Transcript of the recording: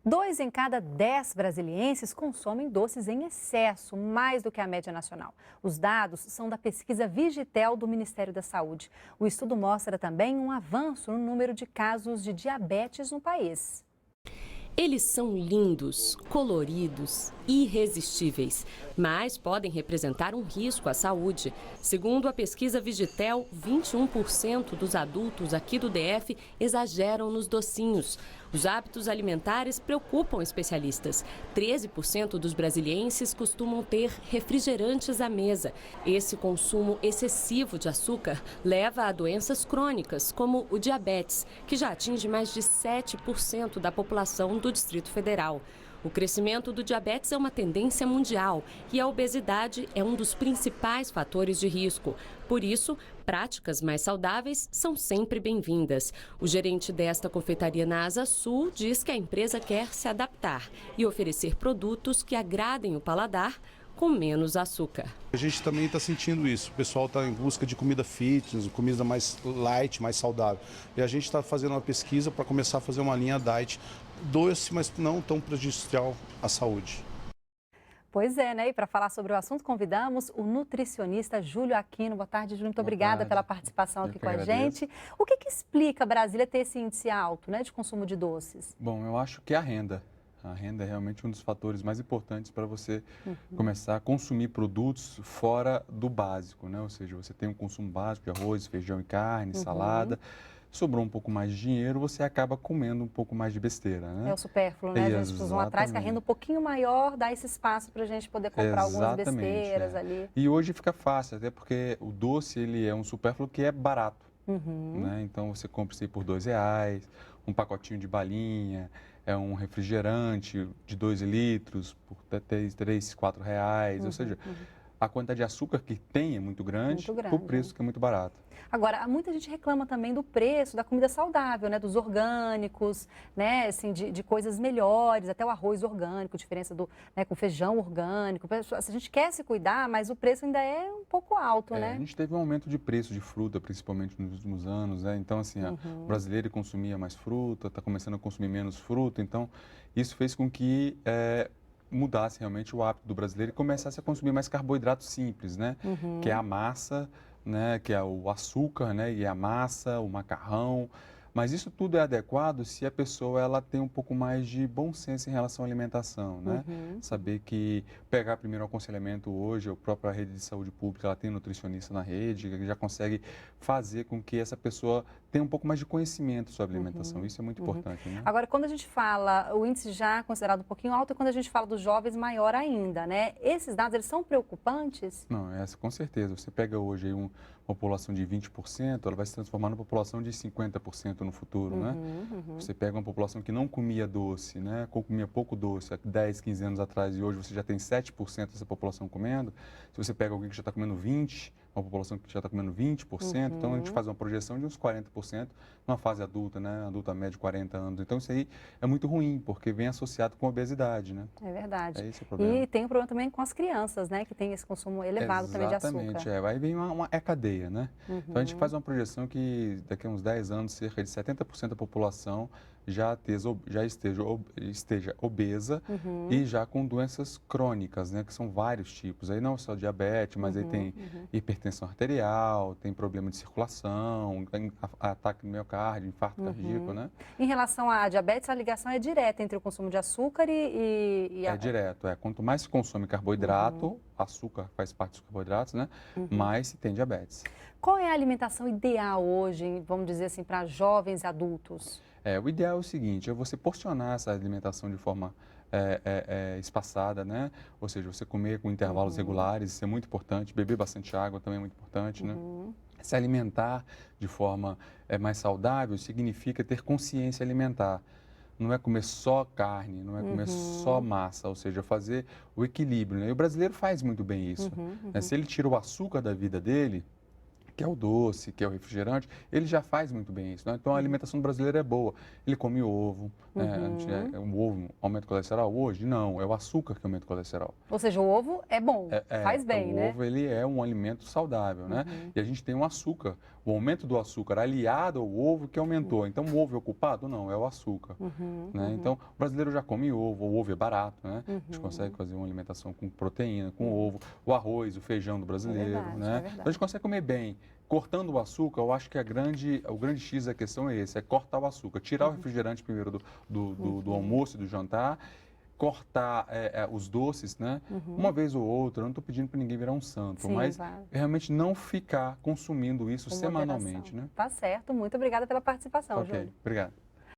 2 em cada 10 brasilienses consomem doces em excesso, mais do que a média nacional. Os dados são da pesquisa Vigitel do Ministério da Saúde. O estudo mostra também um avanço no número de casos de diabetes no país. Eles são lindos, coloridos, irresistíveis, mas podem representar um risco à saúde. Segundo a pesquisa Vigitel, 21% dos adultos aqui do DF exageram nos docinhos. Os hábitos alimentares preocupam especialistas. 13% dos brasilienses costumam ter refrigerantes à mesa. Esse consumo excessivo de açúcar leva a doenças crônicas, como o diabetes, que já atinge mais de 7% da população do Distrito Federal. O crescimento do diabetes é uma tendência mundial e a obesidade é um dos principais fatores de risco. Por isso, práticas mais saudáveis são sempre bem-vindas. O gerente desta confeitaria na Asa Sul diz que a empresa quer se adaptar e oferecer produtos que agradem o paladar com menos açúcar. A gente também está sentindo isso. O pessoal está em busca de comida fitness, comida mais light, mais saudável. E a gente está fazendo uma pesquisa para começar a fazer uma linha diet doce, mas não tão prejudicial à saúde. Pois é, né? E para falar sobre o assunto, convidamos o nutricionista Júlio Aquino. Boa tarde, Júlio. Muito obrigada pela participação aqui com a gente. O que explica a Brasília ter esse índice alto, né, de consumo de doces? Bom, eu acho que é a renda. A renda é realmente um dos fatores mais importantes para você começar a consumir produtos fora do básico, né? Ou seja, você tem um consumo básico de arroz, feijão e carne, salada. Sobrou um pouco mais de dinheiro, você acaba comendo um pouco mais de besteira, né? É o supérfluo, né? As pessoas vão atrás, que a renda um pouquinho maior, dá esse espaço para a gente poder comprar algumas besteiras ali. E hoje fica fácil, até porque o doce, ele é um supérfluo que é barato, né? Então, você compra isso aí por R$2, um pacotinho de balinha, é um refrigerante de 2 litros por R$3, R$4, ou seja, a quantidade de açúcar que tem é muito grande, o preço que é muito barato. Agora, muita gente reclama também do preço da comida saudável, né? Dos orgânicos, né? Assim, de coisas melhores, até o arroz orgânico, diferença do, né, com feijão orgânico. A gente quer se cuidar, mas o preço ainda é um pouco alto, né? A gente teve um aumento de preço de fruta, principalmente nos últimos anos, né? Então, assim, o brasileiro consumia mais fruta, está começando a consumir menos fruta, então isso fez com que mudasse realmente o hábito do brasileiro e começasse a consumir mais carboidrato simples, né? Que é a massa, né? Que é o açúcar, né? E a massa, o macarrão. Mas isso tudo é adequado se a pessoa ela tem um pouco mais de bom senso em relação à alimentação, né? Saber que pegar primeiro o aconselhamento hoje, a própria rede de saúde pública, ela tem nutricionista na rede, que já consegue fazer com que essa pessoa tenha um pouco mais de conhecimento sobre alimentação. Isso é muito importante, né? Agora, quando a gente fala, o índice já é considerado um pouquinho alto, e quando a gente fala dos jovens, maior ainda, né? Esses dados, eles são preocupantes? Não, com certeza. Você pega hoje aí uma população de 20%, ela vai se transformar numa população de 50% no futuro, né? Você pega uma população que não comia doce, né? Comia pouco doce há 10, 15 anos atrás e hoje você já tem 7% dessa população comendo. Se você pega alguém que já está comendo 20%, uma população que já está comendo 20%, então a gente faz uma projeção de uns 40% numa fase adulta, né? Adulta média, 40 anos. Então isso aí é muito ruim, porque vem associado com obesidade, né? É verdade. É esse o problema. E tem um problema também com as crianças, né? Que tem esse consumo elevado também de açúcar. Exatamente, aí vem uma cadeia, né? Então a gente faz uma projeção que daqui a uns 10 anos, cerca de 70% da população já esteja obesa e já com doenças crônicas, né? Que são vários tipos. Aí não só diabetes, mas aí tem hipertensão arterial, tem problema de circulação, ataque no miocárdio, infarto cardíaco, né? Em relação à diabetes, a ligação é direta entre o consumo de açúcar e É direto, Quanto mais se consome carboidrato, açúcar faz parte dos carboidratos, né? Mais se tem diabetes. Qual é a alimentação ideal hoje, vamos dizer assim, para jovens e adultos? O ideal é o seguinte, é você porcionar essa alimentação de forma espaçada, né? Ou seja, você comer com intervalos regulares, isso é muito importante. Beber bastante água também é muito importante, né? Se alimentar de forma mais saudável significa ter consciência alimentar. Não é comer só carne, não é comer só massa, ou seja, fazer o equilíbrio, né? E o brasileiro faz muito bem isso. Né? Se ele tira o açúcar da vida dele, que é o doce, que é o refrigerante, ele já faz muito bem isso, né? Então a alimentação do brasileiro é boa. Ele come ovo, né? O ovo aumenta o colesterol? Hoje, não, é o açúcar que aumenta o colesterol. Ou seja, o ovo é bom, faz bem, né? O ovo, ele é um alimento saudável, né? E a gente tem um açúcar. o aumento do açúcar aliado ao ovo que aumentou. Então, o ovo é o culpado? Não, é o açúcar. Né? Então, o brasileiro já come ovo, o ovo é barato, né? A gente consegue fazer uma alimentação com proteína, com ovo, o arroz, o feijão do brasileiro, né? Então, a gente consegue comer bem. Cortando o açúcar, eu acho que o grande X da questão é esse, é cortar o açúcar, tirar o refrigerante primeiro do almoço e do jantar, cortar os doces, né? Uma vez ou outra, eu não estou pedindo para ninguém virar um santo, Sim, mas claro. realmente não ficar consumindo isso Com semanalmente, moderação. né? Tá certo, muito obrigada pela participação, Ok, Júlio. obrigado.